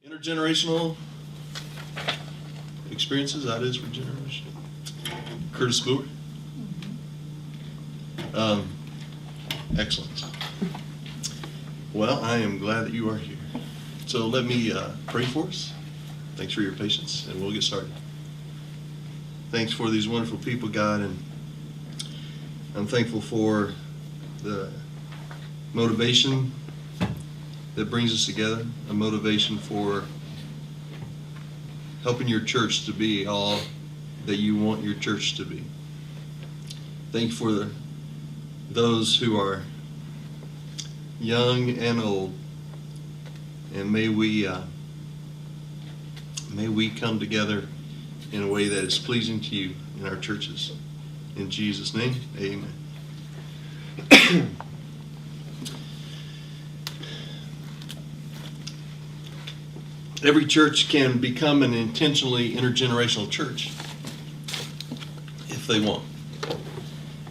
Intergenerational experiences, that is for generation. Curtis Booher. Excellent. Well, I am glad that you are here. So let me pray for us. Thanks for your patience, and we'll get started. Thanks for these wonderful people, God, and I'm thankful for the motivation that brings us together, a motivation for helping your church to be all that you want your church to be. Thank you for those who are young and old, and may we come together in a way that is pleasing to you in our churches. In Jesus' name, amen. Every church can become an intentionally intergenerational church if they want.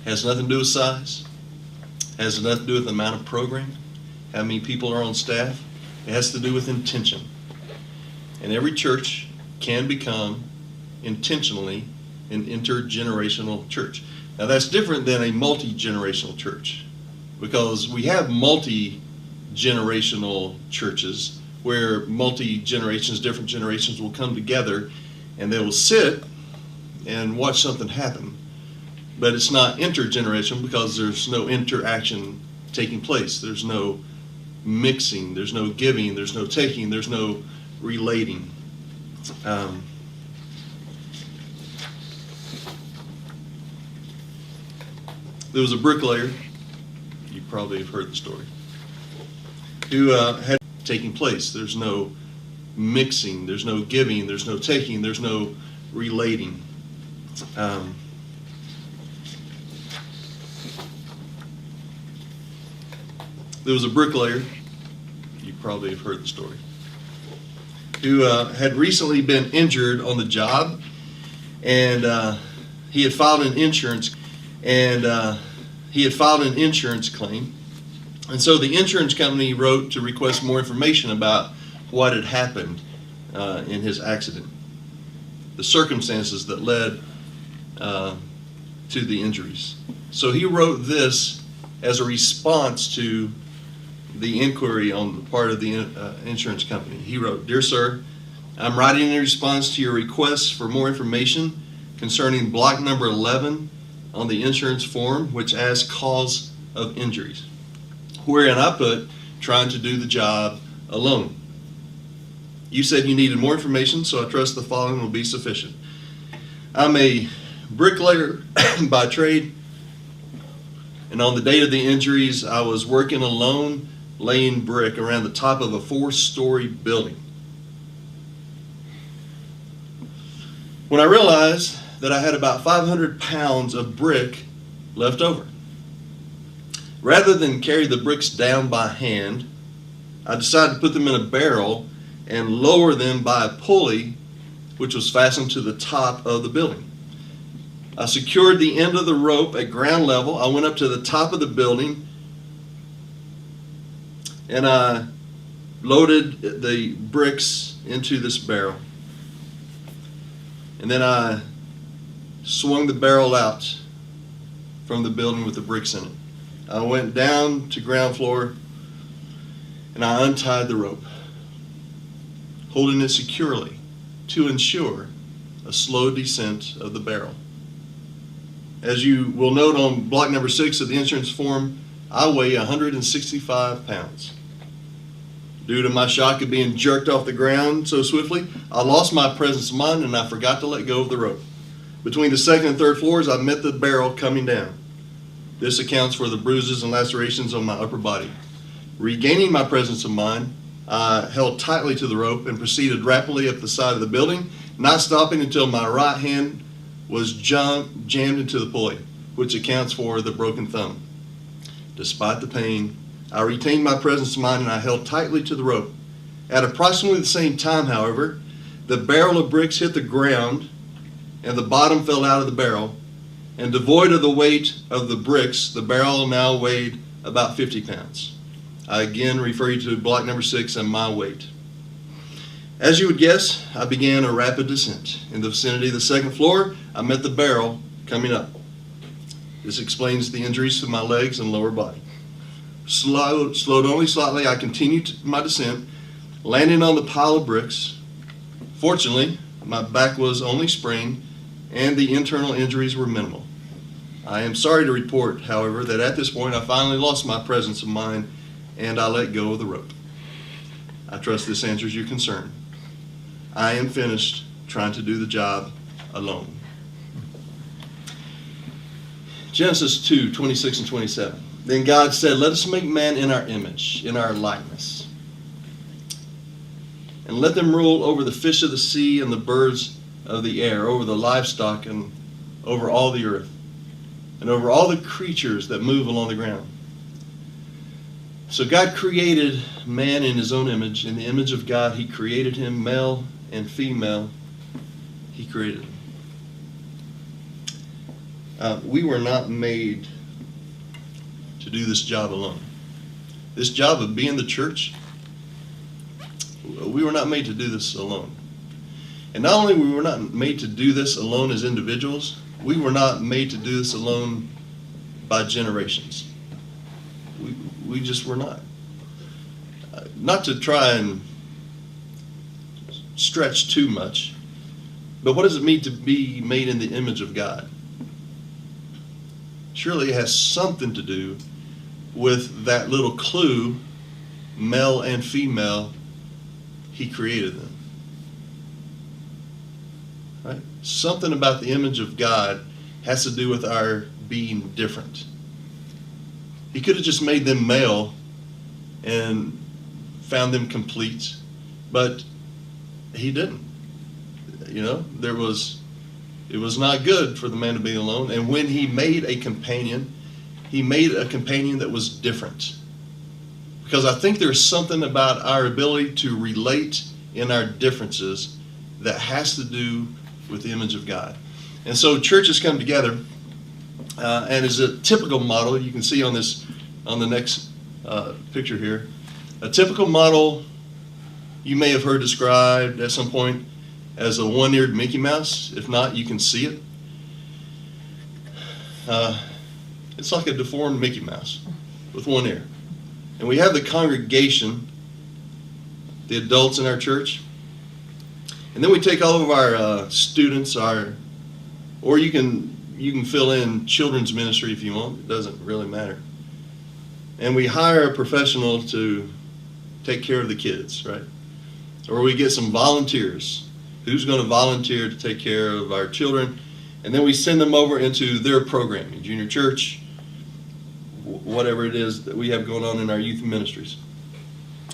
Has nothing to do with size. Has nothing to do with the amount of programming, how many people are on staff. It has to do with intention. And every church can become intentionally an intergenerational church. Now that's different than a multi-generational church, because we have multi-generational churches where multi-generations, different generations will come together and they will sit and watch something happen. But it's not intergenerational because there's no interaction taking place. There's no mixing, there's no giving, there's no taking, there's no relating. There was a bricklayer, you probably have heard the story, who had taking place. There's no mixing, there's no giving, there's no taking, there's no relating. There was a bricklayer, you probably have heard the story, who had recently been injured on the job, and he had filed an insurance claim. And so the insurance company wrote to request more information about what had happened in his accident, the circumstances that led to the injuries. So he wrote this as a response to the inquiry on the part of the insurance company. He wrote, "Dear sir, I'm writing in response to your request for more information concerning block number 11 on the insurance form, which asks cause of injuries, wherein I put trying to do the job alone. You said you needed more information, so I trust the following will be sufficient. I'm a bricklayer by trade, and on the date of the injuries, I was working alone, laying brick around the top of a 4-story building. When I realized that I had about 500 pounds of brick left over. Rather than carry the bricks down by hand, I decided to put them in a barrel and lower them by a pulley which was fastened to the top of the building. I secured the end of the rope at ground level. I went up to the top of the building and I loaded the bricks into this barrel. And then I swung the barrel out from the building with the bricks in it. I went down to ground floor and I untied the rope, holding it securely to ensure a slow descent of the barrel. As you will note on block number 6 of the insurance form, I weigh 165 pounds. Due to my shock of being jerked off the ground so swiftly, I lost my presence of mind and I forgot to let go of the rope. Between the second and third floors, I met the barrel coming down. This accounts for the bruises and lacerations on my upper body. Regaining my presence of mind, I held tightly to the rope and proceeded rapidly up the side of the building, not stopping until my right hand was jammed into the pulley, which accounts for the broken thumb. Despite the pain, I retained my presence of mind and I held tightly to the rope. At approximately the same time, however, the barrel of bricks hit the ground and the bottom fell out of the barrel, and devoid of the weight of the bricks, the barrel now weighed about 50 pounds. I again refer you to block number 6 and my weight. As you would guess, I began a rapid descent. In the vicinity of the second floor, I met the barrel coming up. This explains the injuries to my legs and lower body. Slowed only slightly, I continued my descent, landing on the pile of bricks. Fortunately, my back was only sprained and the internal injuries were minimal. I am sorry to report, however, that at this point I finally lost my presence of mind and I let go of the rope. I trust this answers your concern. I am finished trying to do the job alone. Genesis 2:26 and 27. Then God said, let us make man in our image, in our likeness. And let them rule over the fish of the sea and the birds of the air, over the livestock and over all the earth, and over all the creatures that move along the ground. So God created man in his own image. In the image of God, he created him, male and female. He created them. We were not made to do this job alone. This job of being the church, we were not made to do this alone. And not only we were not made to do this alone as individuals, we were not made to do this alone by generations. We just were not. Not to try and stretch too much, but what does it mean to be made in the image of God? Surely it has something to do with that little clue, male and female, he created them. Right? Something about the image of God has to do with our being different. He could have just made them male and found them complete, but he didn't. You know, it was not good for the man to be alone. And when he made a companion that was different. Because I think there's something about our ability to relate in our differences that has to do with the image of God. And so churches come together, and as a typical model, you can see on the next picture here, a typical model you may have heard described at some point as a one-eared Mickey Mouse. If not, you can see it. It's like a deformed Mickey Mouse with one ear. And we have the congregation, the adults in our church, and then we take all of our students, or you can fill in children's ministry if you want. It doesn't really matter. And we hire a professional to take care of the kids, right? Or we get some volunteers. Who's going to volunteer to take care of our children? And then we send them over into their programming, junior church, whatever it is that we have going on in our youth ministries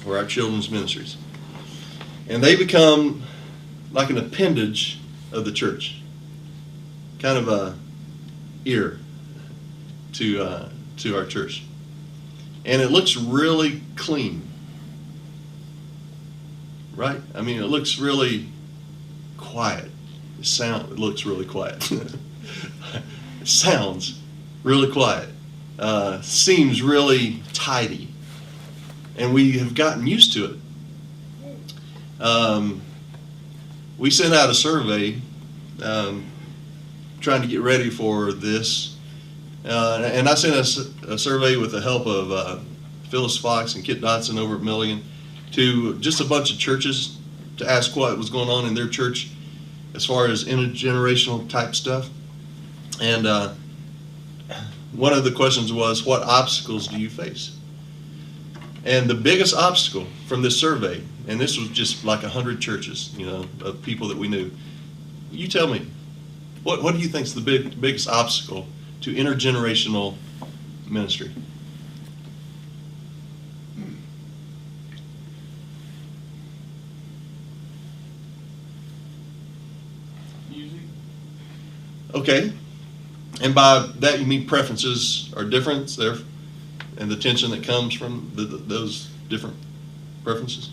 or our children's ministries. And they become like an appendage of the church, kind of a ear to our church. And it looks really clean, right? I mean, it looks really quiet. It looks really quiet. It sounds really quiet. Seems really tidy. And we have gotten used to it. We sent out a survey trying to get ready for this. And I sent a survey with the help of Phyllis Fox and Kit Dotson over at Milligan to just a bunch of churches to ask what was going on in their church as far as intergenerational type stuff. And one of the questions was, what obstacles do you face? And the biggest obstacle from this survey, and this was just like 100 churches, you know, of people that we knew. You tell me, what do you think is the biggest obstacle to intergenerational ministry? Music. Okay. And by that you mean preferences are different there, and the tension that comes from those different preferences?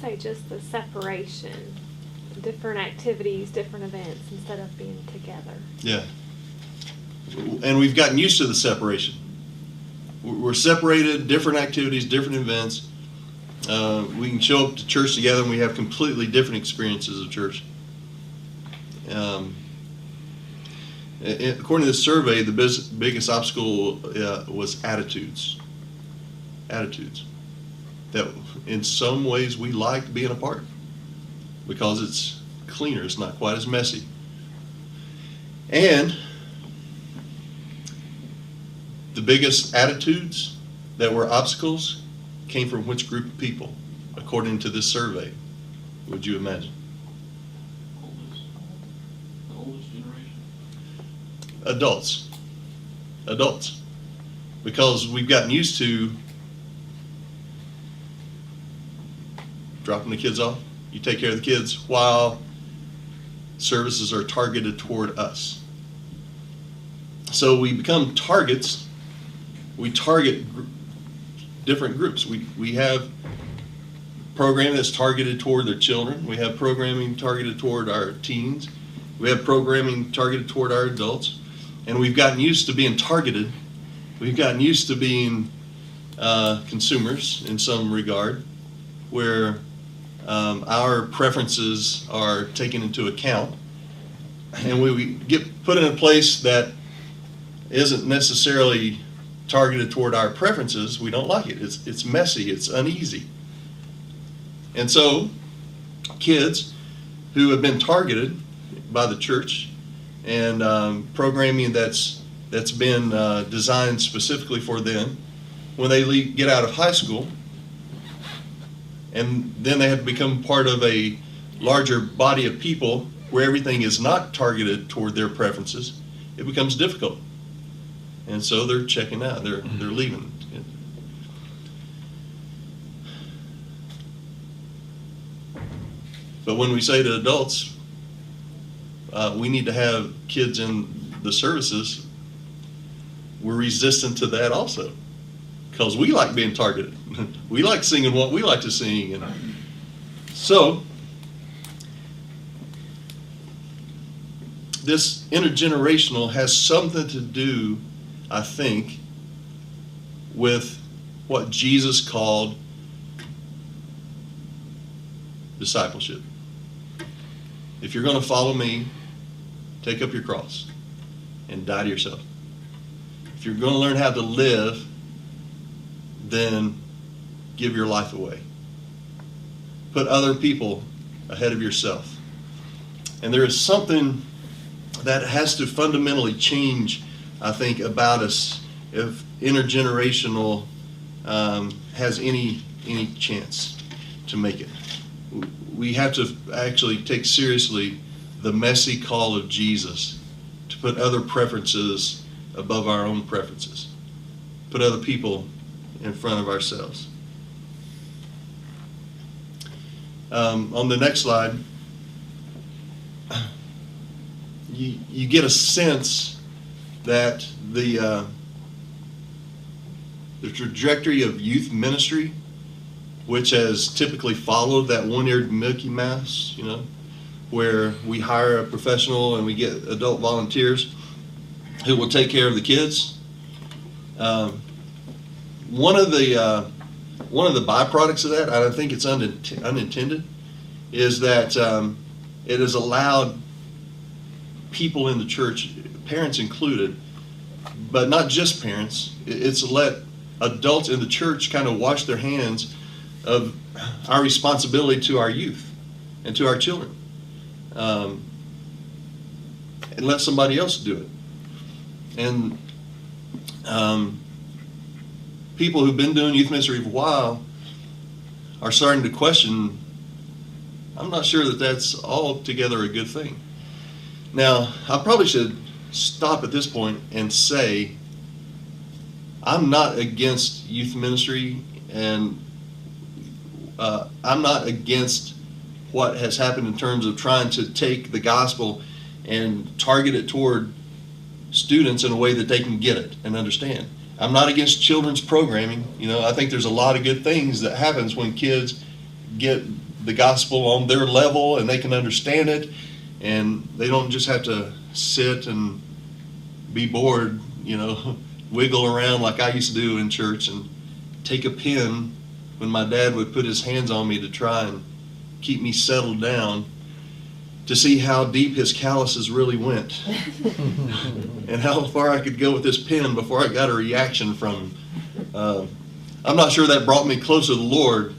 Say just the separation, different activities, different events instead of being together. Yeah. And we've gotten used to the separation. We're separated, different activities, different events. We can show up to church together and we have completely different experiences of church. According to this survey, the biggest obstacle was attitudes. Attitudes. That in some ways we like being apart because it's cleaner, it's not quite as messy. And the biggest attitudes that were obstacles came from which group of people, according to this survey, would you imagine? The oldest generation. Adults. Because we've gotten used to dropping the kids off. You take care of the kids while services are targeted toward us. So we become targets. We target different groups. We have programming that's targeted toward their children. We have programming targeted toward our teens. We have programming targeted toward our adults. And we've gotten used to being targeted. We've gotten used to being consumers in some regard, where our preferences are taken into account. And when we get put in a place that isn't necessarily targeted toward our preferences, we don't like it. It's messy, it's uneasy. And so kids who have been targeted by the church and programming that's been designed specifically for them, when they get out of high school, and then they have to become part of a larger body of people where everything is not targeted toward their preferences, it becomes difficult. And so they're checking out, they're leaving. But when we say to adults, we need to have kids in the services, we're resistant to that also. Because we like being targeted. We like singing what we like to sing. And so, this intergenerational has something to do, I think, with what Jesus called discipleship. If you're going to follow me, take up your cross and die to yourself. If you're going to learn how to live, then give your life away. Put other people ahead of yourself. And there is something that has to fundamentally change, I think, about us if intergenerational has any chance to make it. We have to actually take seriously the messy call of Jesus to put other preferences above our own preferences. Put other people in front of ourselves. On the next slide, you get a sense that the trajectory of youth ministry, which has typically followed that one-eared Mickey Mouse, where we hire a professional and we get adult volunteers who will take care of the kids. One of the byproducts of that, I think it's unintended, is that it has allowed people in the church, parents included, but not just parents, it's let adults in the church kind of wash their hands of our responsibility to our youth and to our children, and let somebody else do it. And people who've been doing youth ministry for a while are starting to question, I'm not sure that that's altogether a good thing. Now, I probably should stop at this point and say, I'm not against youth ministry, and I'm not against what has happened in terms of trying to take the gospel and target it toward students in a way that they can get it and understand. I'm not against children's programming. I think there's a lot of good things that happens when kids get the gospel on their level and they can understand it, and they don't just have to sit and be bored, wiggle around like I used to do in church, and take a pin when my dad would put his hands on me to try and keep me settled down, to see how deep his calluses really went and how far I could go with this pen before I got a reaction from him. I'm not sure that brought me closer to the Lord,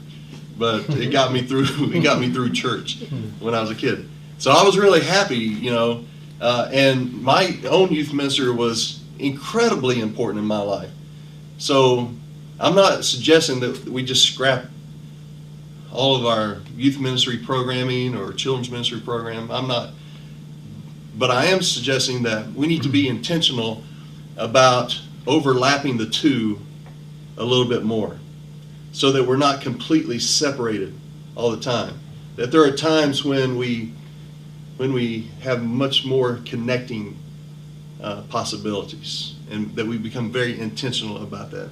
but it got me through. It got me through church when I was a kid. So I was really happy, and my own youth minister was incredibly important in my life. So I'm not suggesting that we just scrap all of our youth ministry programming or children's ministry program. I'm not, but I am suggesting that we need to be intentional about overlapping the two a little bit more, so that we're not completely separated all the time. That there are times when we have much more connecting possibilities, and that we become very intentional about that.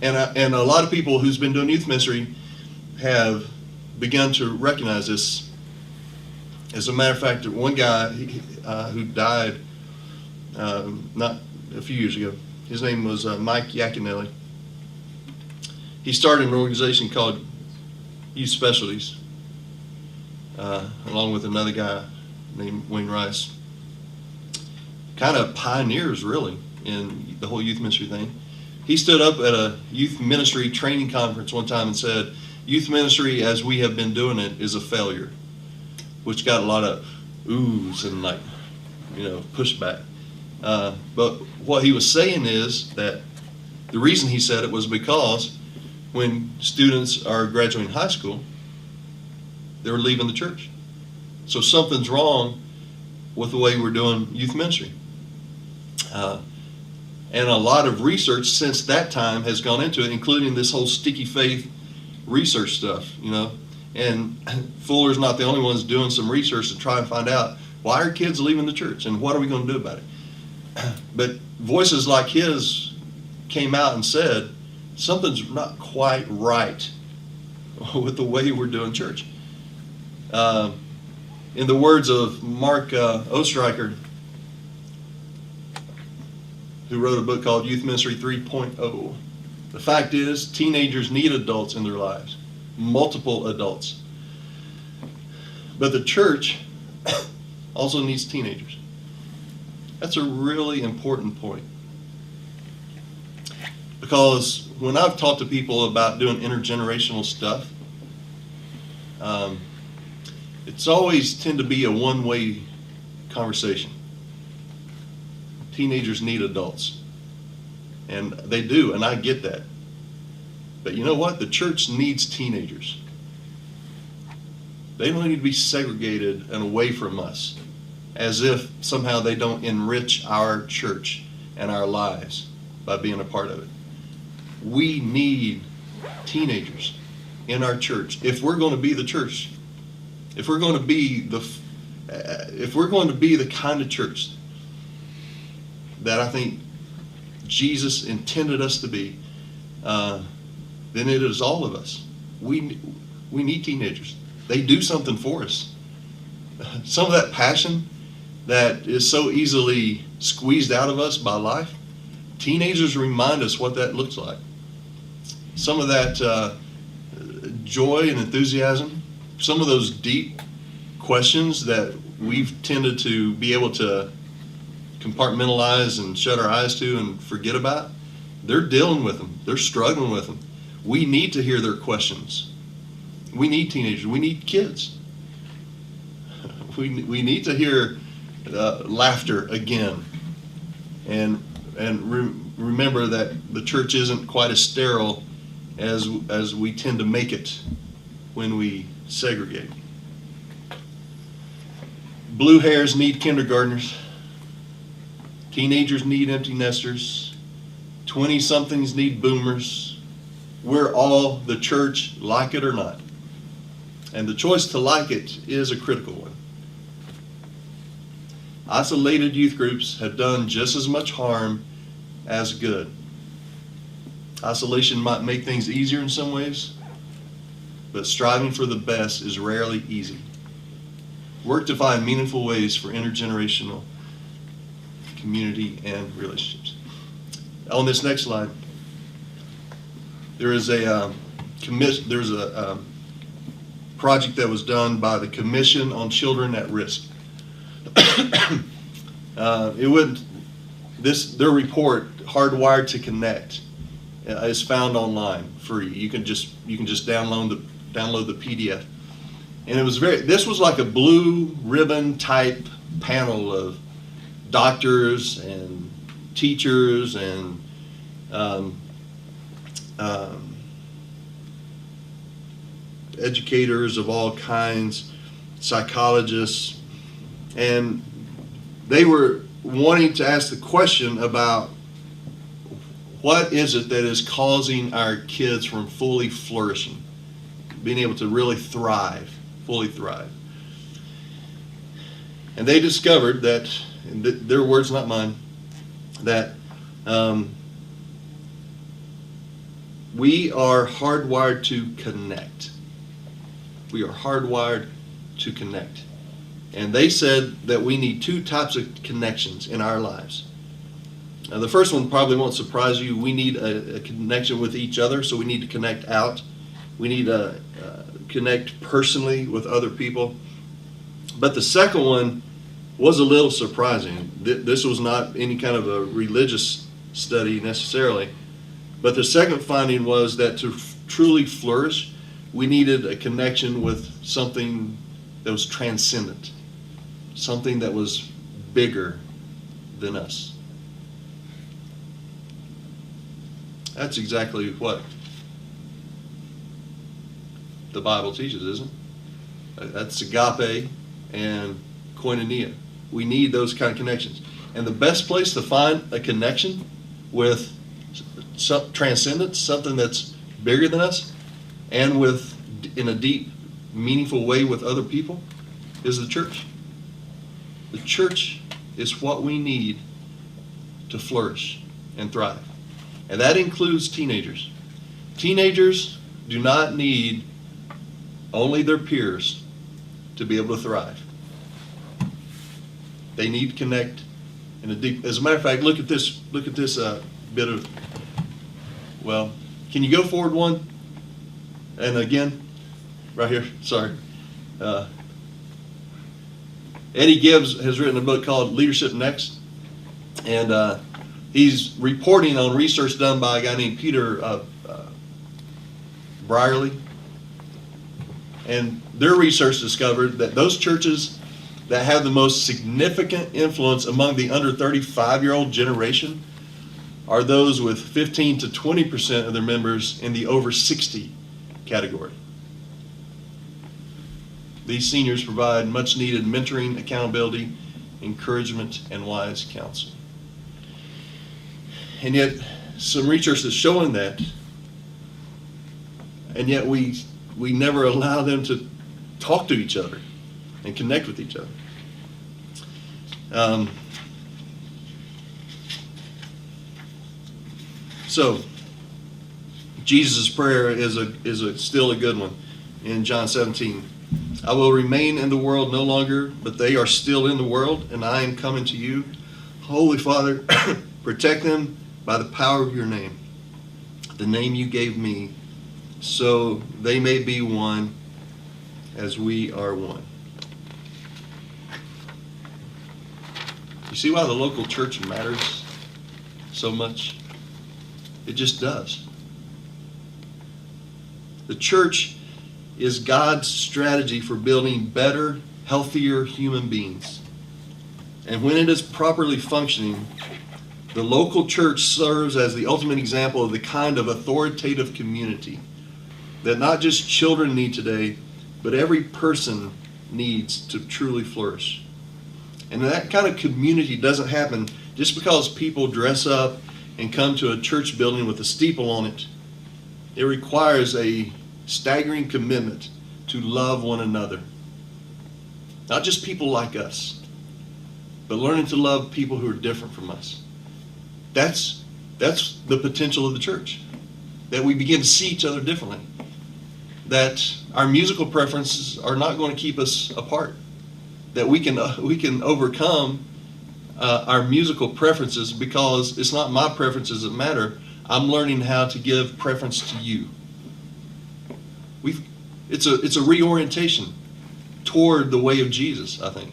And a lot of people who's been doing youth ministry have begun to recognize this. As a matter of fact, one guy who died not a few years ago, his name was Mike Yaconelli. He started an organization called Youth Specialties, along with another guy named Wayne Rice. Kind of pioneers, really, in the whole youth ministry thing. He stood up at a youth ministry training conference one time and said, "Youth ministry as we have been doing it is a failure," which got a lot of oohs and pushback. But what he was saying is that the reason he said it was because when students are graduating high school, they're leaving the church. So something's wrong with the way we're doing youth ministry. And a lot of research since that time has gone into it, including this whole sticky faith research stuff, And Fuller's not the only ones doing some research to try and find out, why are kids leaving the church and what are we going to do about it? But voices like his came out and said, something's not quite right with the way we're doing church. In the words of Mark Ostreicher, who wrote a book called Youth Ministry 3.0, the fact is, teenagers need adults in their lives, multiple adults. But the church also needs teenagers. That's a really important point. Because when I've talked to people about doing intergenerational stuff, it's always tend to be a one-way conversation. Teenagers need adults. And they do, and I get that. But you know what? The church needs teenagers. They don't need to be segregated and away from us, as if somehow they don't enrich our church and our lives by being a part of it. We need teenagers in our church if we're going to be the church. If we're going to be the kind of church that I think Jesus intended us to be, then it is all of us. We need teenagers. They do something for us. Some of that passion that is so easily squeezed out of us by life, teenagers remind us what that looks like. Some of that joy and enthusiasm, some of those deep questions that we've tended to be able to compartmentalize and shut our eyes to and forget about, they're dealing with them. They're struggling with them. We need to hear their questions. We need teenagers. We need kids. We need to hear laughter again, and remember that the church isn't quite as sterile as we tend to make it when we segregate. Blue hairs need kindergartners. Teenagers need empty nesters. 20-somethings need boomers. We're all the church, like it or not. And the choice to like it is a critical one. Isolated youth groups have done just as much harm as good. Isolation might make things easier in some ways, but striving for the best is rarely easy. Work to find meaningful ways for intergenerational community and relationships. On this next slide, there's a project that was done by the Commission on Children at Risk. Their report, Hardwired to Connect, is found online free. You can just download the PDF. And this was like a blue ribbon type panel of doctors and teachers and educators of all kinds, psychologists, and they were wanting to ask the question about what is it that is causing our kids from fully flourishing, being able to really fully thrive. And they discovered that, their words, not mine, that we are hardwired to connect. We are hardwired to connect. And they said that we need two types of connections in our lives. Now, the first one probably won't surprise you. We need a connection with each other, so we need to connect out. We need to connect personally with other people. But the second one was a little surprising. This was not any kind of a religious study necessarily. But the second finding was that to truly flourish, we needed a connection with something that was transcendent, something that was bigger than us. That's exactly what the Bible teaches, isn't it? That's agape and koinonia. We need those kind of connections. And the best place to find a connection with transcendence, something that's bigger than us, and in a deep, meaningful way with other people, is the church. The church is what we need to flourish and thrive. And that includes teenagers. Teenagers do not need only their peers to be able to thrive. They need to connect in a deep. As a matter of fact, look at this bit of. Well, can you go forward one? And again, right here. Sorry. Eddie Gibbs has written a book called Leadership Next, and he's reporting on research done by a guy named Peter Brierley. And their research discovered that those churches that have the most significant influence among the under 35-year-old generation are those with 15 to 20% of their members in the over 60 category. These seniors provide much needed mentoring, accountability, encouragement, and wise counsel. And yet, some research is showing that, and yet we never allow them to talk to each other and connect with each other. So, Jesus' prayer is still a good one in John 17. I will remain in the world no longer, but they are still in the world, and I am coming to you. Holy Father, protect them by the power of your name, the name you gave me, so they may be one as we are one. You see why the local church matters so much? It just does. The church is God's strategy for building better, healthier human beings. And when it is properly functioning, the local church serves as the ultimate example of the kind of authoritative community that not just children need today, but every person needs to truly flourish. And that kind of community doesn't happen just because people dress up and come to a church building with a steeple on it. It requires a staggering commitment to love one another. Not just people like us, but learning to love people who are different from us. That's the potential of the church. That we begin to see each other differently. That our musical preferences are not going to keep us apart. that we can overcome our musical preferences, because it's not my preferences that matter. I'm learning how to give preference to you. It's a reorientation toward the way of Jesus, I think.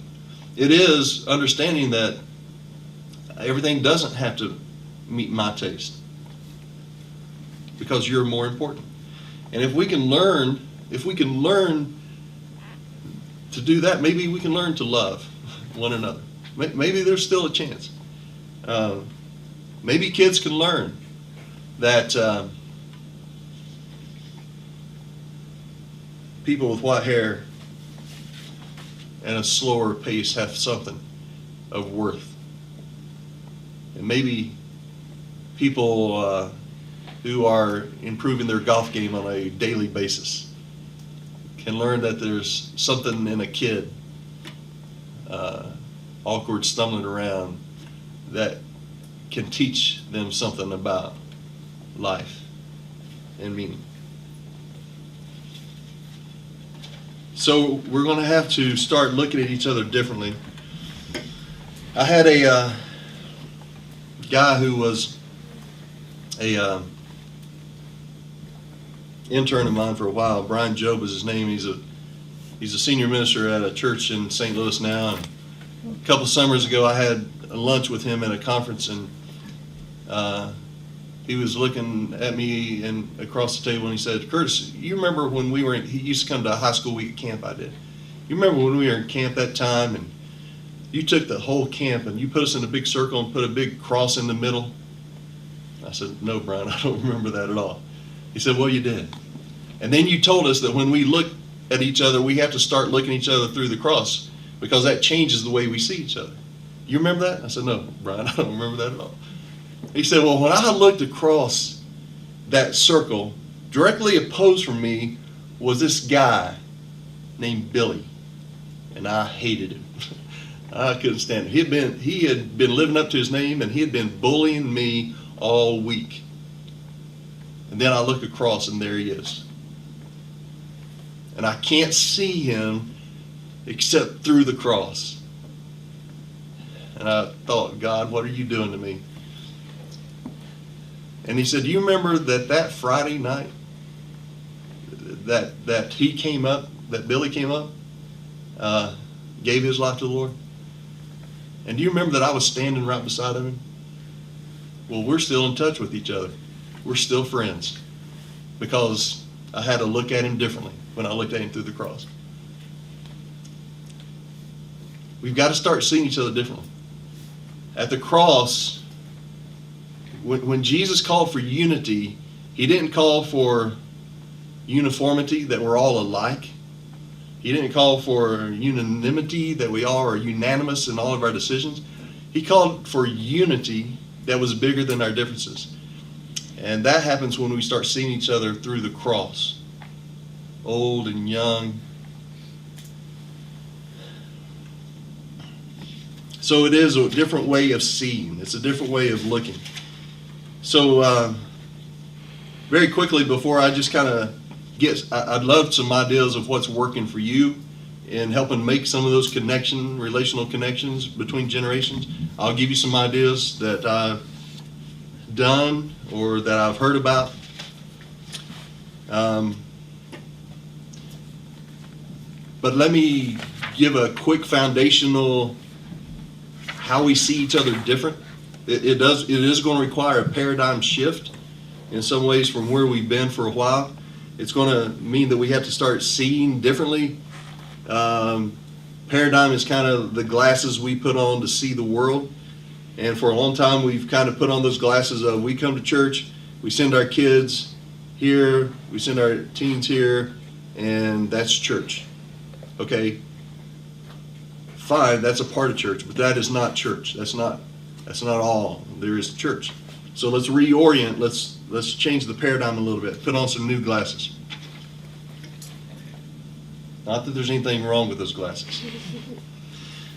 It is understanding that everything doesn't have to meet my taste, because you're more important. And if we can learn to do that, maybe we can learn to love one another. Maybe there's still a chance. Maybe kids can learn that people with white hair and a slower pace have something of worth. And maybe people who are improving their golf game on a daily basis can learn that there's something in a kid, awkward, stumbling around, that can teach them something about life and meaning. So we're going to have to start looking at each other differently. I had a guy who was a intern of mine for a while. Brian Job is his name. He's a senior minister at a church in St. Louis now. And a couple summers ago, I had a lunch with him at a conference, and he was looking at me and across the table, and he said, "Curtis, you remember when we were he used to come to a high school week camp I did. You remember when we were in camp that time, and you took the whole camp and you put us in a big circle and put a big cross in the middle?" I said, "No, Brian, I don't remember that at all." He said, "Well, you did. And then you told us that when we look at each other, we have to start looking at each other through the cross, because that changes the way we see each other. You remember that?" I said, "No, Brian, I don't remember that at all." He said, "Well, when I looked across that circle, directly opposed from me was this guy named Billy, and I hated him." I couldn't stand it. He had been living up to his name, and he had been bullying me all week. And then I look across, and there he is. And I can't see him except through the cross. And I thought, "God, what are you doing to me?" And he said, "Do you remember that Friday night that he came up, that Billy came up, gave his life to the Lord? And do you remember that I was standing right beside him? Well, we're still in touch with each other. We're still friends, because I had to look at him differently when I looked at him through the cross." We've got to start seeing each other differently. At the cross, when Jesus called for unity, he didn't call for uniformity, that we're all alike. He didn't call for unanimity, that we all are unanimous in all of our decisions. He called for unity that was bigger than our differences. And that happens when we start seeing each other through the cross, old and young. So it is a different way of seeing. It's a different way of looking. So very quickly, before I just kind of I'd love some ideas of what's working for you in helping make some of those relational connections between generations. I'll give you some ideas that I've done or that I've heard about. But let me give a quick foundational how we see each other different. It is going to require a paradigm shift in some ways from where we've been for a while. It's going to mean that we have to start seeing differently. Paradigm is kind of the glasses we put on to see the world. And for a long time, we've kind of put on those glasses of, we come to church, we send our kids here, we send our teens here, and that's church. Okay, fine, that's a part of church, but that is not church. That's not all there is to church. So let's reorient, let's change the paradigm a little bit, put on some new glasses. Not that there's anything wrong with those glasses.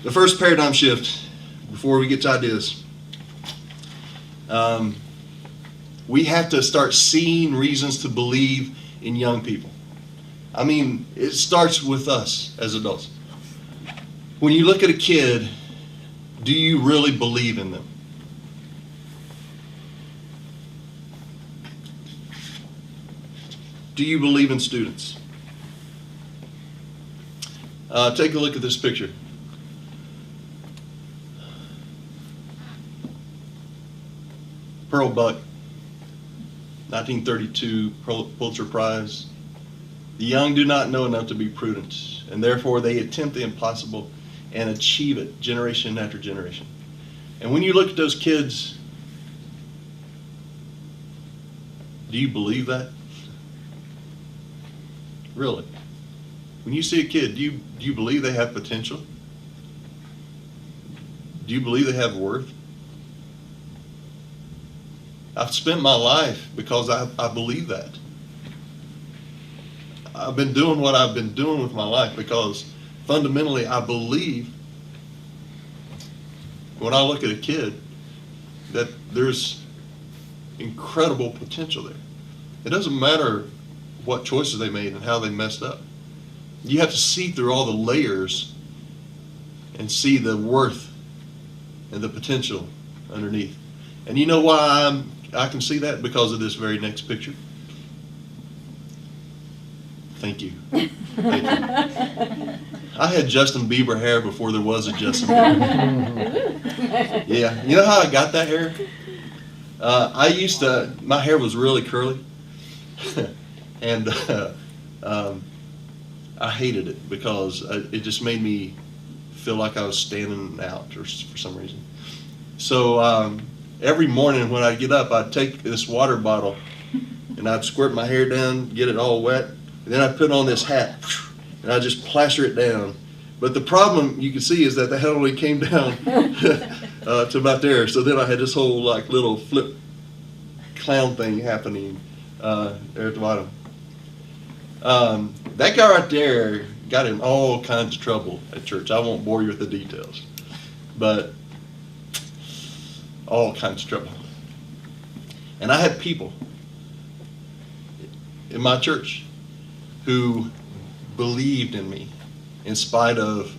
The first paradigm shift, before we get to ideas, we have to start seeing reasons to believe in young people. I mean, it starts with us as adults. When you look at a kid, do you really believe in them? Do you believe in students? Take a look at this picture. Pearl Buck, 1932 Pulitzer Prize. The young do not know enough to be prudent, and therefore they attempt the impossible and achieve it generation after generation. And when you look at those kids, do you believe that? Really? When you see a kid, do you believe they have potential? Do you believe they have worth? I've spent my life because I believe that. I've been doing what I've been doing with my life because fundamentally I believe when I look at a kid that there's incredible potential there. It doesn't matter what choices they made and how they messed up. You have to see through all the layers and see the worth and the potential underneath. And you know why I can see that? Because of this very next picture. Thank you. Thank you. I had Justin Bieber hair before there was a Justin Bieber. Yeah, you know how I got that hair? My hair was really curly. And I hated it because it just made me feel like I was standing out for some reason. So every morning when I'd get up, I'd take this water bottle and I'd squirt my hair down, get it all wet, and then I'd put on this hat and I'd just plaster it down. But the problem you can see is that the hat only came down to about there. So then I had this whole like little flip clown thing happening there at the bottom. That guy right there got in all kinds of trouble at church. I won't bore you with the details, but all kinds of trouble. And I had people in my church who believed in me in spite of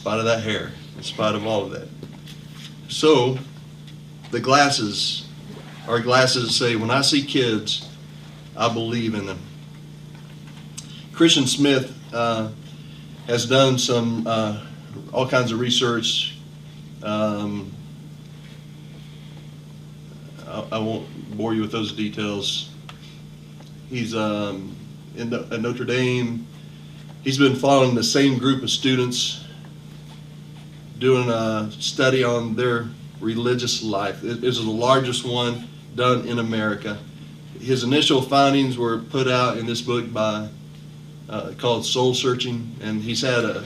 that hair, in spite of all of that. So the glasses are glasses that say, when I see kids, I believe in them. Christian Smith has done some all kinds of research. I won't bore you with those details. He's at Notre Dame. He's been following the same group of students, doing a study on their religious life. It is the largest one done in America. His initial findings were put out in this book by called Soul Searching, and he's had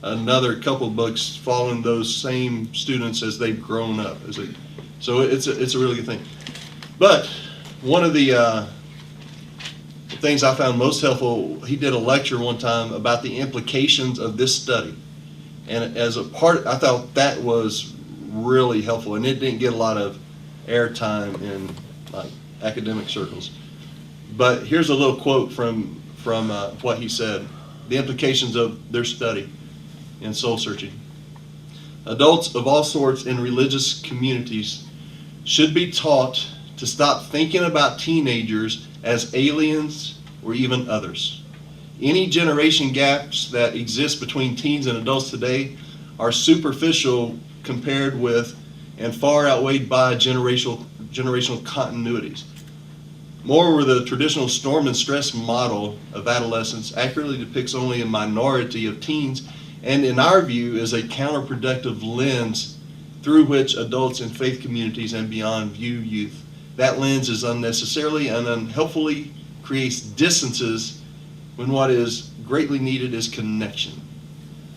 another couple books following those same students as they've grown up. So it's a really good thing. But one of the things I found most helpful, he did a lecture one time about the implications of this study, and as a part, I thought that was really helpful, and it didn't get a lot of airtime in like academic circles. But here's a little quote from what he said, the implications of their study in soul searching. Adults of all sorts in religious communities should be taught to stop thinking about teenagers as aliens or even others. Any generation gaps that exist between teens and adults today are superficial compared with and far outweighed by generational continuities. Moreover, the traditional storm and stress model of adolescence accurately depicts only a minority of teens, and in our view is a counterproductive lens through which adults in faith communities and beyond view youth. That lens is unnecessarily and unhelpfully creates distances when what is greatly needed is connection.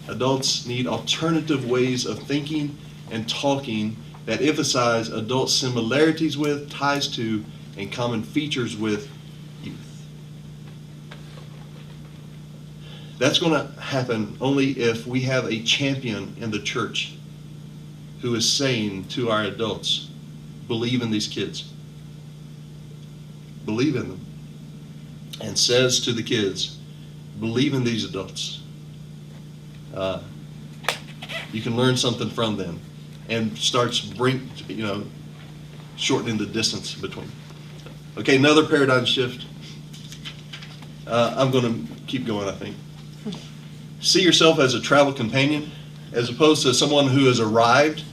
Adults need alternative ways of thinking and talking that emphasize adult similarities with, ties to, and common features with youth. That's going to happen only if we have a champion in the church who is saying to our adults, believe in these kids. Believe in them. And says to the kids, believe in these adults. You can learn something from them, and starts shortening the distance between. Okay, another paradigm shift. I'm going to keep going, I think. See yourself as a travel companion, as opposed to someone who has arrived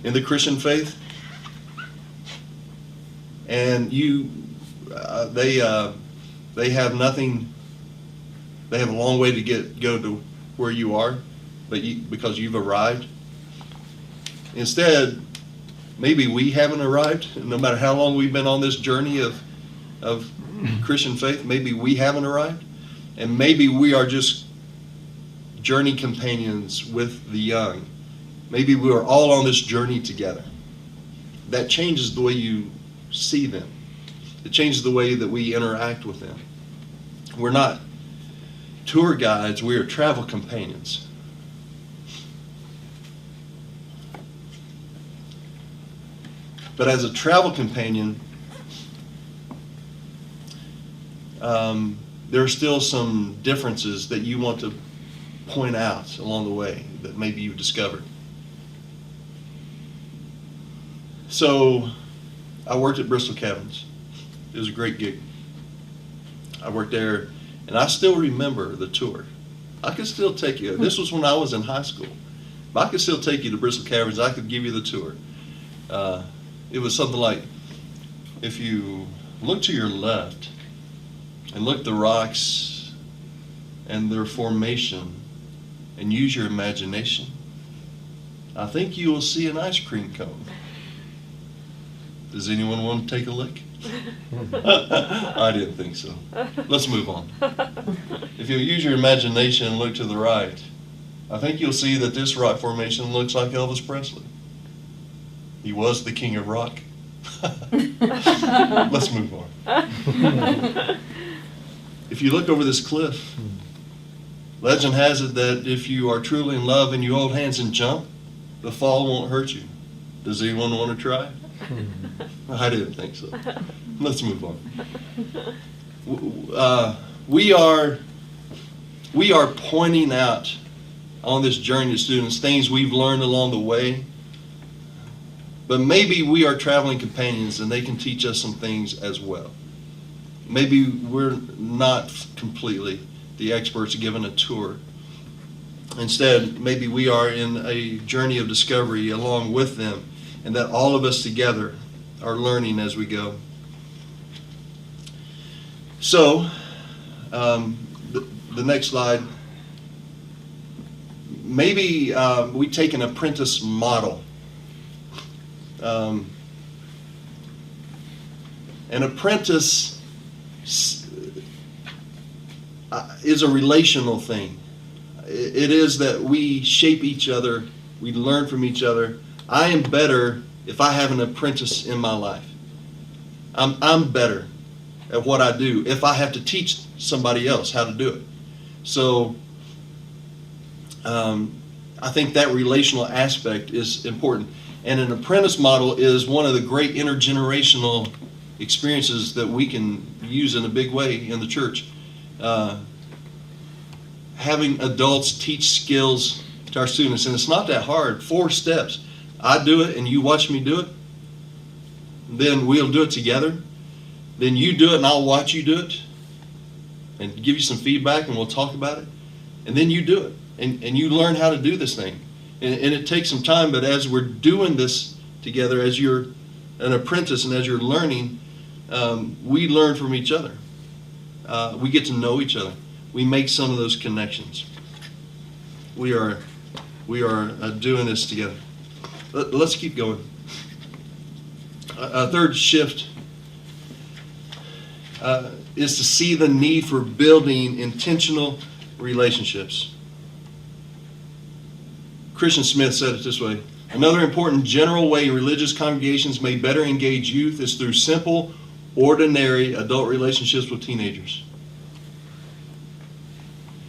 in the Christian faith. And they have nothing. They have a long way to go to where you are, because you've arrived. Instead, maybe we haven't arrived. No matter how long we've been on this journey of Christian faith, maybe we haven't arrived, and maybe we are just journey companions with the young. Maybe we are all on this journey together. That changes the way you see them. It changes the way that we interact with them. We're not tour guides, we are travel companions. But as a travel companion, there are still some differences that you want to point out along the way that maybe you've discovered. So I worked at Bristol Cabins. It was a great gig. I worked there, and I still remember the tour. I could still take you. This was when I was in high school. But I could still take you to Bristol Cabins. I could give you the tour. It was something like, if you look to your left and look at the rocks and their formation and use your imagination, I think you will see an ice cream cone. Does anyone want to take a lick? I didn't think so. Let's move on. If you use your imagination and look to the right, I think you'll see that this rock formation looks like Elvis Presley. He was the king of rock. Let's move on. If you look over this cliff, legend has it that if you are truly in love and you hold hands and jump, the fall won't hurt you. Does anyone want to try? I didn't think so. Let's move on. We are pointing out on this journey to students things we've learned along the way. But maybe we are traveling companions and they can teach us some things as well. Maybe we're not completely the experts given a tour. Instead, maybe we are in a journey of discovery along with them, and that all of us together are learning as we go. So, the next slide. Maybe we take an apprentice model. An apprentice is a relational thing. It is that we shape each other, we learn from each other. I am better if I have an apprentice in my life. I'm better at what I do if I have to teach somebody else how to do it. So I think that relational aspect is important. And an apprentice model is one of the great intergenerational experiences that we can use in a big way in the church. Having adults teach skills to our students, and it's not that hard. 4 steps. I do it and you watch me do it. Then we'll do it together. Then you do it and I'll watch you do it and give you some feedback and we'll talk about it. And then you do it and you learn how to do this thing. And it takes some time, but as we're doing this together, as you're an apprentice and as you're learning, we learn from each other. We get to know each other. We make some of those connections. We are doing this together. Let's keep going. A third shift is to see the need for building intentional relationships. Christian Smith said it this way: another important general way religious congregations may better engage youth is through simple, ordinary adult relationships with teenagers.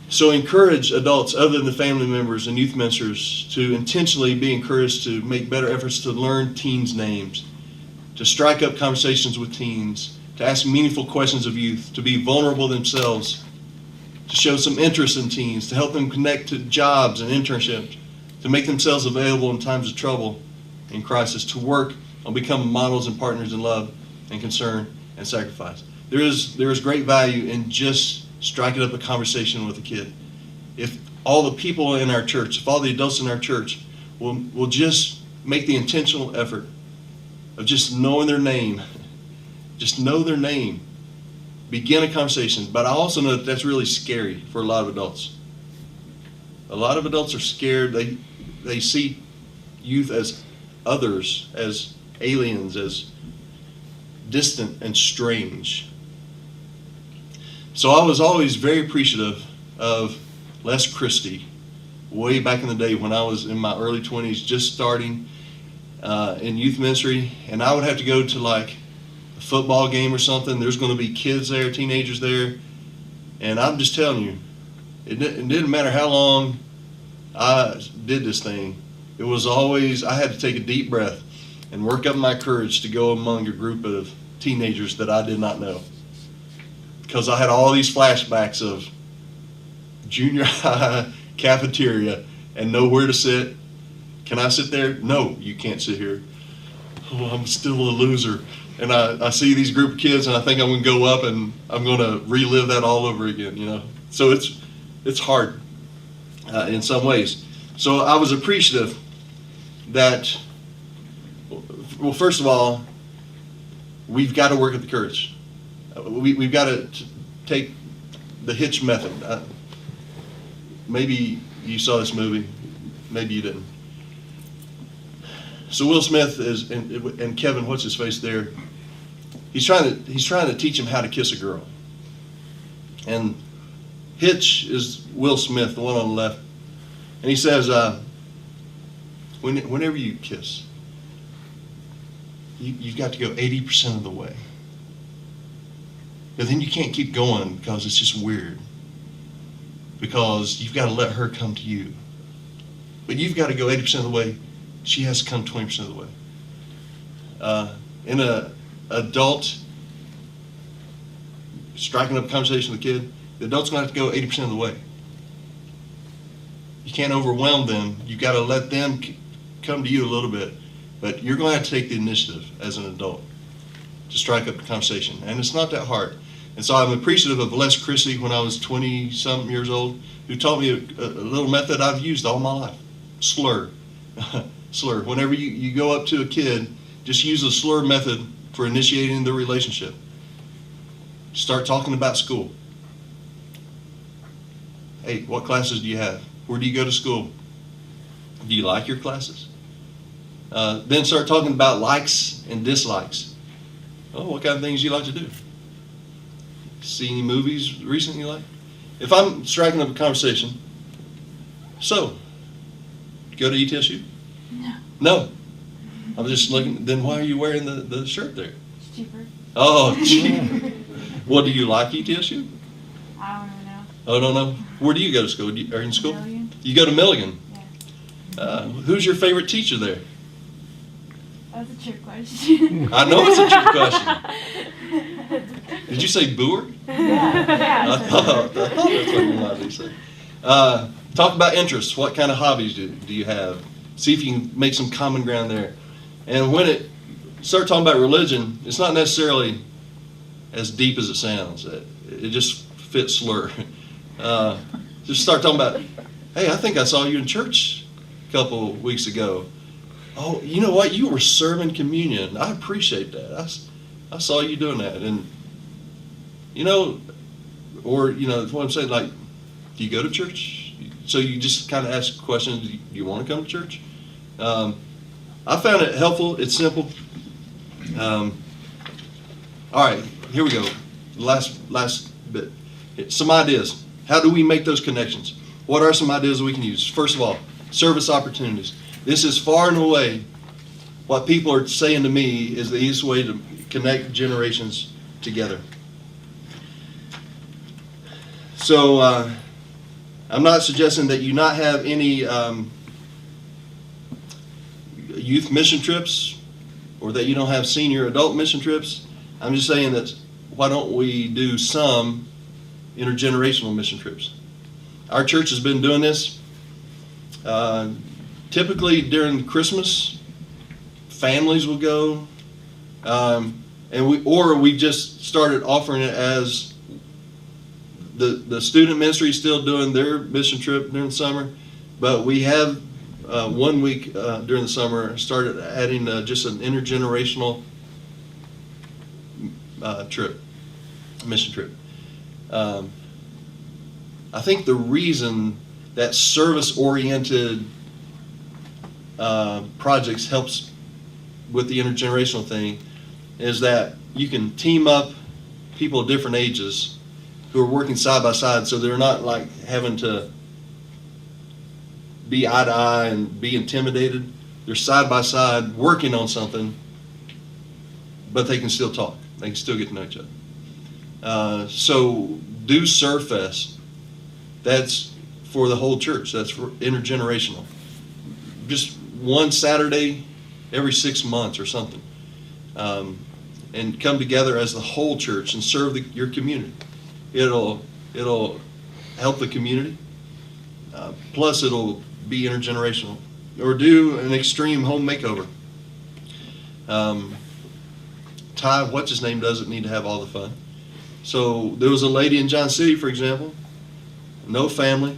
So encourage adults other than the family members and youth ministers to intentionally be encouraged to make better efforts to learn teens' names, to strike up conversations with teens, to ask meaningful questions of youth, to be vulnerable themselves, to show some interest in teens, to help them connect to jobs and internships, to make themselves available in times of trouble and crisis, to work on becoming models and partners in love and concern and sacrifice. There is great value in just striking up a conversation with a kid. If all the people in our church, if all the adults in our church will just make the intentional effort of just knowing their name, just know their name, begin a conversation. But I also know that that's really scary for a lot of adults. A lot of adults are scared. They see youth as others, as aliens, as distant and strange. So I was always very appreciative of Les Christie way back in the day when I was in my early 20s, just starting in youth ministry, and I would have to go to like a football game or something. There's going to be kids there, teenagers there, and I'm just telling you, it didn't matter how long I did this thing. It was always, I had to take a deep breath and work up my courage to go among a group of teenagers that I did not know. Because I had all these flashbacks of junior high cafeteria and nowhere to sit. Can I sit there? No, you can't sit here. Oh, I'm still a loser. And I see these group of kids and I think I'm going to go up and I'm going to relive that all over again, you know. So it's hard in some ways. So I was appreciative that, well, first of all, we've got to work at the courage. We've got to take the Hitch Method. Maybe you saw this movie, maybe you didn't. So Will Smith is, and Kevin, what's his face there? He's trying to teach him how to kiss a girl. And Hitch is Will Smith, the one on the left, and he says, whenever you kiss, you've got to go 80% of the way. But then you can't keep going because it's just weird. Because you've got to let her come to you. But you've got to go 80% of the way. She has to come 20% of the way. In an adult striking up a conversation with a kid, the adult's going to have to go 80% of the way. You can't overwhelm them. You've got to let them come to you a little bit. But you're going to have to take the initiative as an adult to strike up the conversation. And it's not that hard. And so I'm appreciative of Les Christie when I was 20-something years old, who taught me a little method I've used all my life. Slur. Slur. Whenever you go up to a kid, just use the slur method for initiating the relationship. Start talking about school. Hey, what classes do you have? Where do you go to school? Do you like your classes? Then start talking about likes and dislikes. Oh, what kind of things do you like to do? See any movies recently you like? If I'm striking up a conversation, so, go to ETSU? No. No. I was just looking, then why are you wearing the shirt there? It's cheaper. Oh, gee. Well, do you like ETSU? I don't even know. Oh, don't know. Where do you go to school? Are you in school? Milligan. You go to Milligan. Yeah. Who's your favorite teacher there? That's a trick question. I know it's a trick question. Did you say Booher? Yeah. I thought that's what you might be saying. Talk about interests. What kind of hobbies do you have? See if you can make some common ground there. And when start talking about religion, it's not necessarily as deep as it sounds. It just fits slur. Just start talking about, hey, I think I saw you in church a couple weeks ago. Oh, you know what? You were serving communion. I appreciate that. I saw you doing that. And, you know, or, you know, what I'm saying, like, do you go to church? So you just kind of ask questions. Do you want to come to church? I found it helpful. It's simple. All right, here we go. Last bit. Some ideas. How do we make those connections? What are some ideas that we can use? First of all, service opportunities. This is far and away what people are saying to me is the easiest way to connect generations together. So I'm not suggesting that you not have any youth mission trips or that you don't have senior adult mission trips. I'm just saying that why don't we do some intergenerational mission trips. Our church has been doing this. Typically during Christmas, families will go, and we just started offering it as the student ministry is still doing their mission trip during the summer, but we have 1 week during the summer started adding just an intergenerational mission trip. I think the reason that service-oriented projects helps with the intergenerational thing is that you can team up people of different ages who are working side by side, so they're not like having to be eye to eye and be intimidated. They're side by side working on something, but they can still talk. They can still get to know each other. So do Serve Fest. That's for the whole church. That's for intergenerational. Just one Saturday every 6 months or something. And come together as the whole church and serve your community. It'll help the community. Plus it'll be intergenerational. Or do an extreme home makeover. Ty, what's his name, doesn't need to have all the fun. So there was a lady in John City, for example, no family.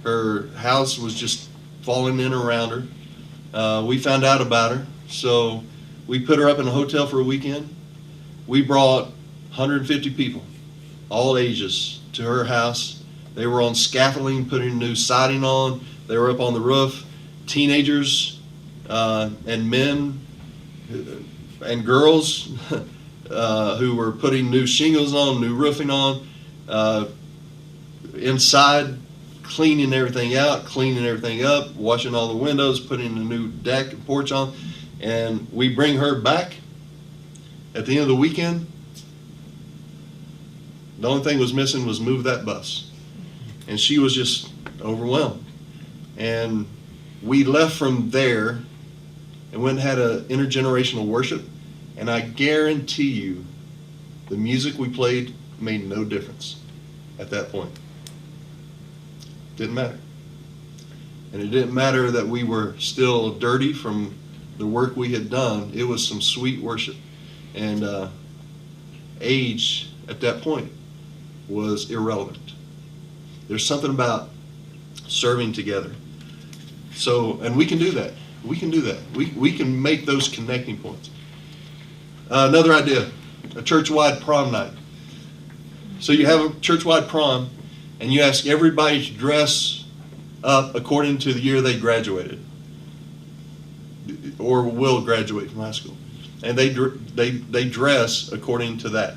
Her house was just falling in around her. We found out about her, so we put her up in a hotel for a weekend. We brought 150 people, all ages, to her house. They were on scaffolding, putting new siding on. They were up on the roof. Teenagers and men and girls who were putting new shingles on, new roofing on. Inside, cleaning everything out, cleaning everything up, washing all the windows, putting a new deck and porch on. And we bring her back at the end of the weekend. The only thing was missing was move that bus. And she was just overwhelmed. And we left from there and went and had an intergenerational worship. And I guarantee you, the music we played made no difference at that point. Didn't matter. And it didn't matter that we were still dirty from the work we had done. It was some sweet worship. And age at that point was irrelevant. There's something about serving together. So, and we can do that. We can do that. We can make those connecting points. Another idea, a church-wide prom night. So you have a church-wide prom, and you ask everybody to dress up according to the year they graduated or will graduate from high school. And they dress according to that.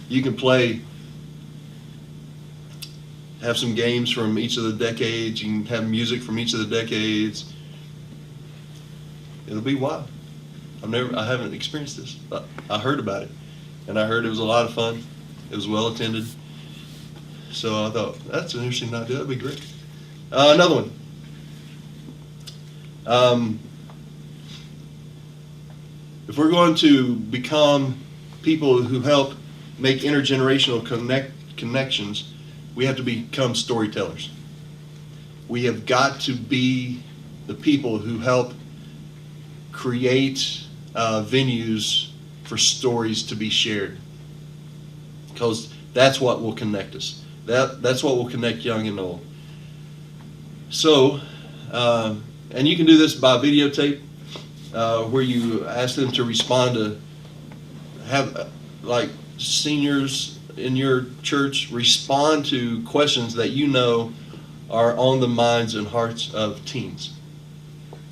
You can have some games from each of the decades. You can have music from each of the decades. It'll be wild. I haven't experienced this, but I heard about it, and I heard it was a lot of fun. It was well attended. So I thought, that's an interesting idea. That'd be great. Another one. If we're going to become people who help make intergenerational connections, we have to become storytellers. We have got to be the people who help create venues for stories to be shared, because that's what will connect us. That's what will connect young and old. So, and you can do this by videotape, where you ask them to respond to have like seniors in your church respond to questions that you know are on the minds and hearts of teens,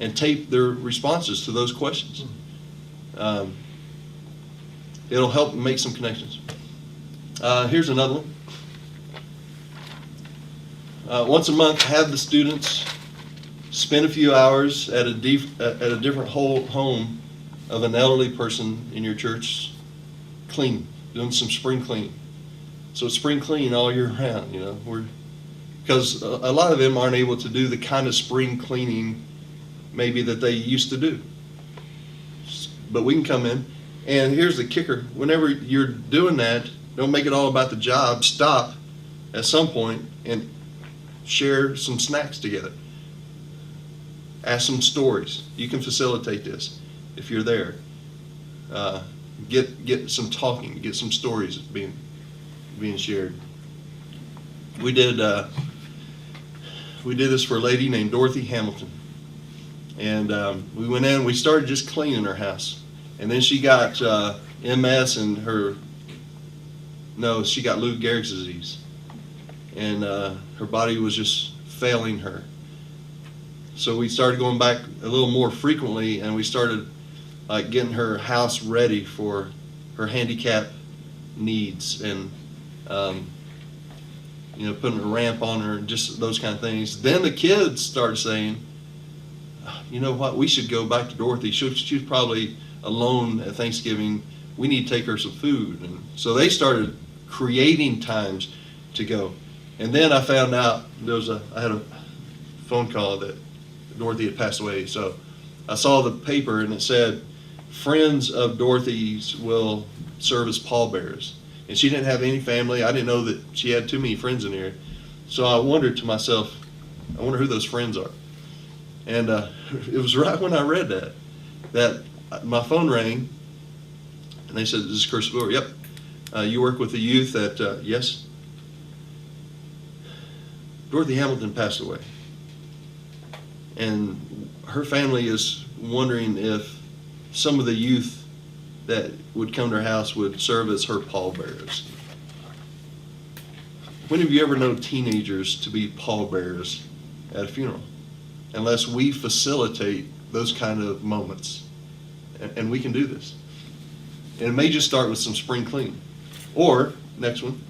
and tape their responses to those questions. It'll help make some connections. Here's another one. Once a month, have the students spend a few hours at a different home of an elderly person in your church, cleaning, doing some spring cleaning. So it's spring cleaning all year round, you know. Because a lot of them aren't able to do the kind of spring cleaning maybe that they used to do. But we can come in, and here's the kicker. Whenever you're doing that, don't make it all about the job. Stop at some point and share some snacks together. Ask some stories. You can facilitate this if you're there. Get some talking. Get some stories being shared. We did this for a lady named Dorothy Hamilton, and we went in. We started just cleaning her house, and then she got MS and she got Lou Gehrig's disease, and her body was just failing her. So we started going back a little more frequently, and we started getting her house ready for her handicap needs, and putting a ramp on her, just those kind of things. Then the kids started saying, you know what, we should go back to Dorothy. She was probably alone at Thanksgiving. We need to take her some food. And so they started creating times to go. And then I found out I had a phone call that Dorothy had passed away. So I saw the paper and it said, friends of Dorothy's will serve as pallbearers. And she didn't have any family. I didn't know that she had too many friends in here. So I wondered to myself, I wonder who those friends are. And it was right when I read that my phone rang, and they said, this is Chris Booher. Yep. You work with the youth at, yes. Dorothy Hamilton passed away. And her family is wondering if some of the youth that would come to her house would serve as her pallbearers. When have you ever known teenagers to be pallbearers at a funeral? Unless we facilitate those kind of moments. And we can do this. And it may just start with some spring cleaning. Or, next one,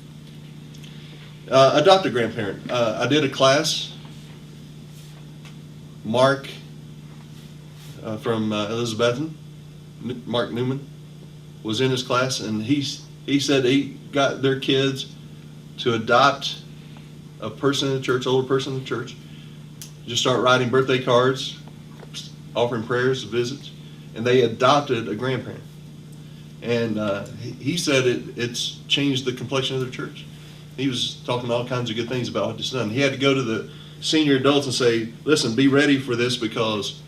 adopt a grandparent. I did a class. Mark from Elizabethan, Mark Newman, was in his class, and he said he got their kids to adopt a person in the church, older person in the church, just start writing birthday cards, offering prayers, visits, and they adopted a grandparent. And he said it's changed the complexion of their church. He was talking all kinds of good things about what he's done. He had to go to the senior adults and say, listen, be ready for this because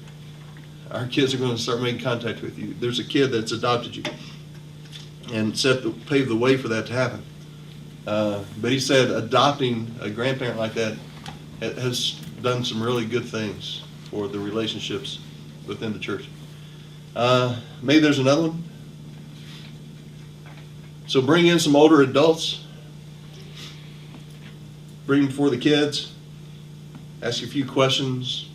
our kids are going to start making contact with you. There's a kid that's adopted you. And pave the way for that to happen. But he said adopting a grandparent like that has done some really good things for the relationships within the church. Maybe there's another one. So bring in some older adults. Bring them before the kids. Ask a few questions.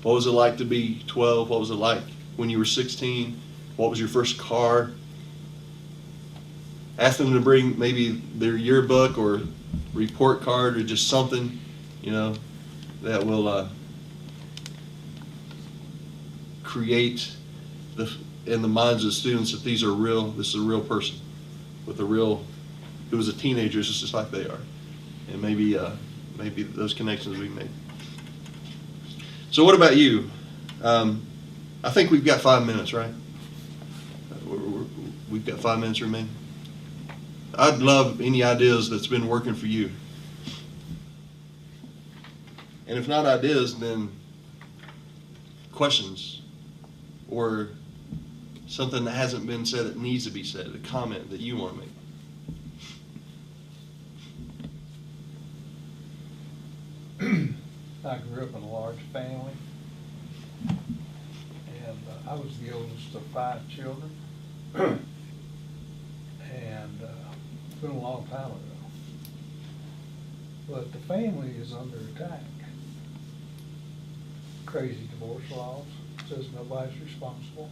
What was it like to be 12? What was it like when you were 16? What was your first car? Ask them to bring maybe their yearbook or report card or just something, that will create in the minds of the students that this is a real person who was a teenager just like they are. And maybe those connections we made. So what about you? I think we've got 5 minutes, right? We've got 5 minutes remaining. I'd love any ideas that's been working for you. And if not ideas, then questions or something that hasn't been said that needs to be said, a comment that you want to make. I grew up in a large family, and I was the oldest of 5 children. And it's been a long time ago. But the family is under attack. Crazy divorce laws, says nobody's responsible.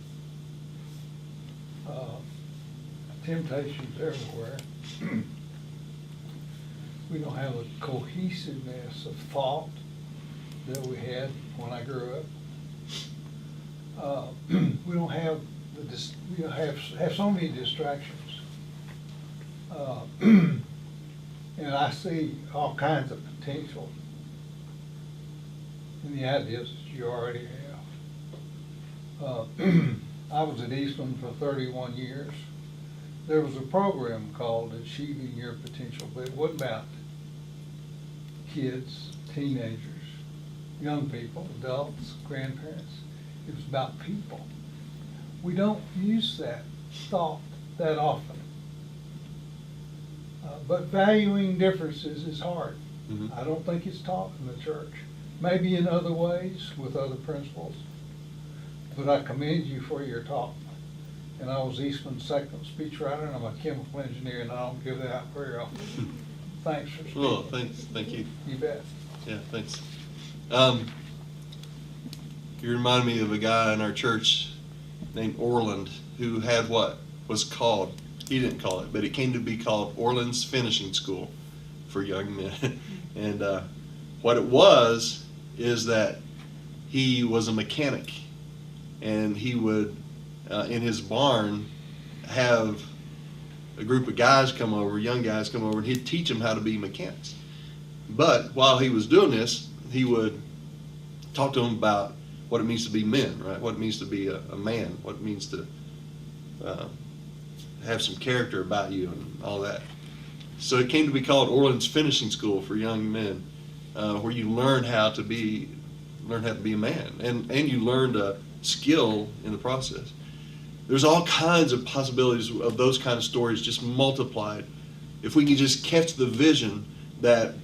Temptations everywhere. We don't have the cohesiveness of thought that we had when I grew up. We don't have we have so many distractions. And I see all kinds of potential in the ideas that you already have. I was at Eastman for 31 years, there was a program called Achieving Your Potential, but it wasn't about kids, teenagers, young people, adults, grandparents. It was about people. We don't use that thought that often. But valuing differences is hard. Mhm. I don't think it's taught in the church. Maybe in other ways with other principles. But I commend you for your talk. And I was Eastman's second speechwriter, and I'm a chemical engineer, and I don't give that out very often. Thanks for speaking. Well, thank you. You bet. Yeah, thanks. You remind me of a guy in our church named Orland who had what was called, he didn't call it, but it came to be called Orland's Finishing School for young men. And what it was is that he was a mechanic, and he would, in his barn, have a group of guys come over, young guys come over, and he'd teach them how to be mechanics. But while he was doing this, he would talk to them about what it means to be men, right? What it means to be a man, what it means to have some character about you and all that. So it came to be called Orland's Finishing School for young men, where you learn how to be a man, and you learned a skill in the process. There's all kinds of possibilities of those kind of stories just multiplied. If we can just catch the vision that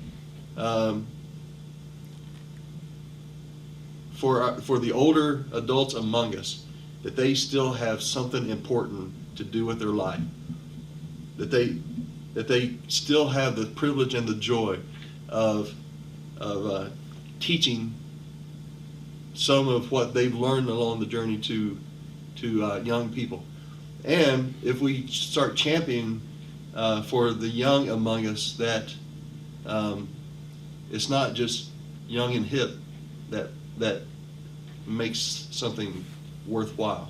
for the older adults among us, that they still have something important to do with their life, that they still have the privilege and the joy of teaching some of what they've learned along the journey to young people. And if we start championing for the young among us, that it's not just young and hip that makes something worthwhile.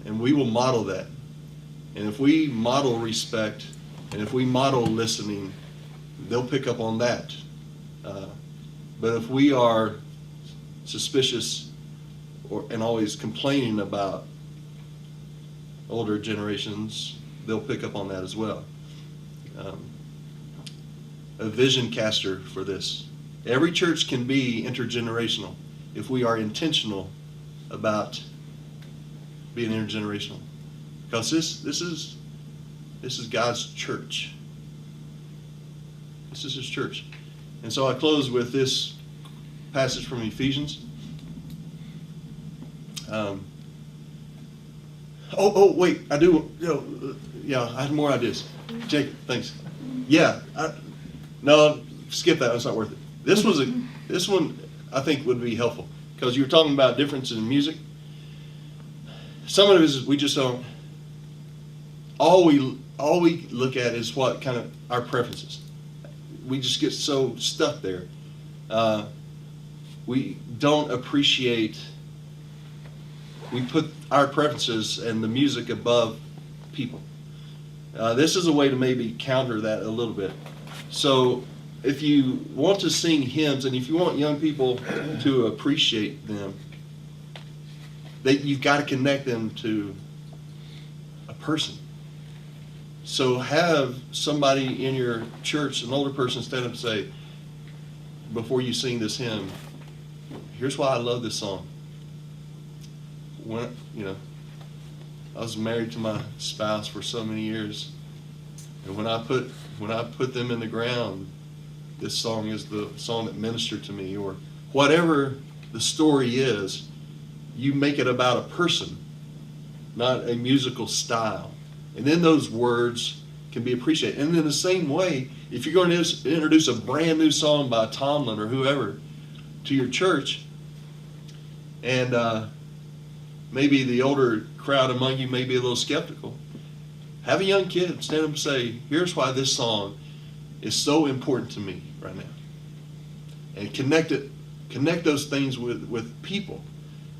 And we will model that. And if we model respect, and if we model listening, they'll pick up on that. But if we are suspicious and always complaining about older generations, they'll pick up on that as well. A vision caster for this. Every church can be intergenerational if we are intentional about being intergenerational. Because this is God's church. This is His church. And so I close with this passage from Ephesians. Wait, I do. I had more ideas. Jake, thanks. Yeah, no, skip that. It's not worth it. This one I think would be helpful because you were talking about differences in music. Some of it is we just don't. All we look at is what kind of our preferences. We just get so stuck there. We don't appreciate. We put our preferences and the music above people. This is a way to maybe counter that a little bit. So if you want to sing hymns and if you want young people to appreciate them, you've got to connect them to a person. So have somebody in your church, an older person, stand up and say, before you sing this hymn, here's why I love this song. When I was married to my spouse for so many years, and when I put them in the ground, this song is the song that ministered to me, or whatever the story is, you make it about a person, not a musical style. And then those words can be appreciated. And in the same way, if you're going to introduce a brand new song by Tomlin or whoever to your church, and maybe the older crowd among you may be a little skeptical, have a young kid stand up and say, here's why this song is so important to me right now. And connect those things with people.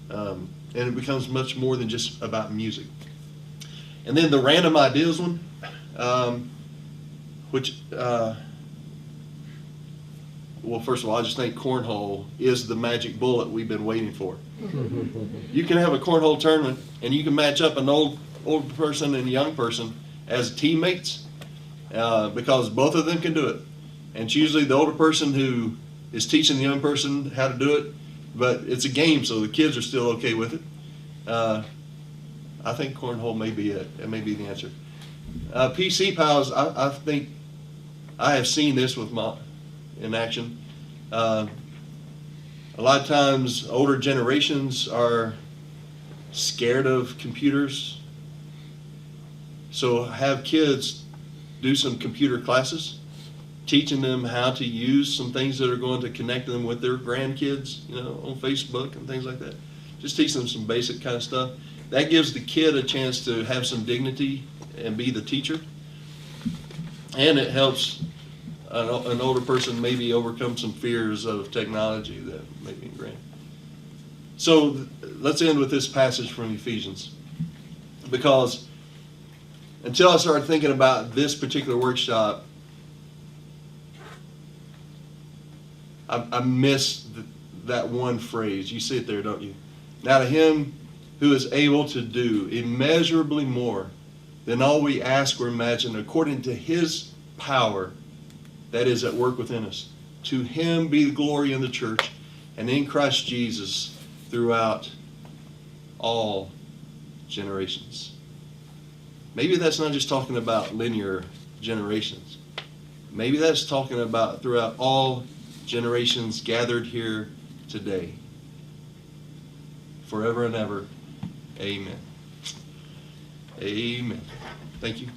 And it becomes much more than just about music. And then the random ideas one, which well, first of all, I just think cornhole is the magic bullet we've been waiting for. You can have a cornhole tournament, and you can match up an old person and a young person as teammates, because both of them can do it. And it's usually the older person who is teaching the young person how to do it, but it's a game, so the kids are still okay with it. I think cornhole may be it. It may be the answer. PC pals, I think I have seen this in action. A lot of times older generations are scared of computers. So have kids do some computer classes, teaching them how to use some things that are going to connect them with their grandkids, on Facebook and things like that. Just teach them some basic kind of stuff. That gives the kid a chance to have some dignity and be the teacher. And it helps an older person maybe overcome some fears of technology that may be ingrained. So let's end with this passage from Ephesians, because until I started thinking about this particular workshop, I missed that one phrase. You see it there, don't you? Now to him who is able to do immeasurably more than all we ask or imagine, according to his power that is at work within us. To him be the glory in the church and in Christ Jesus throughout all generations. Maybe that's not just talking about linear generations. Maybe that's talking about throughout all generations gathered here today. Forever and ever. Amen. Amen. Thank you.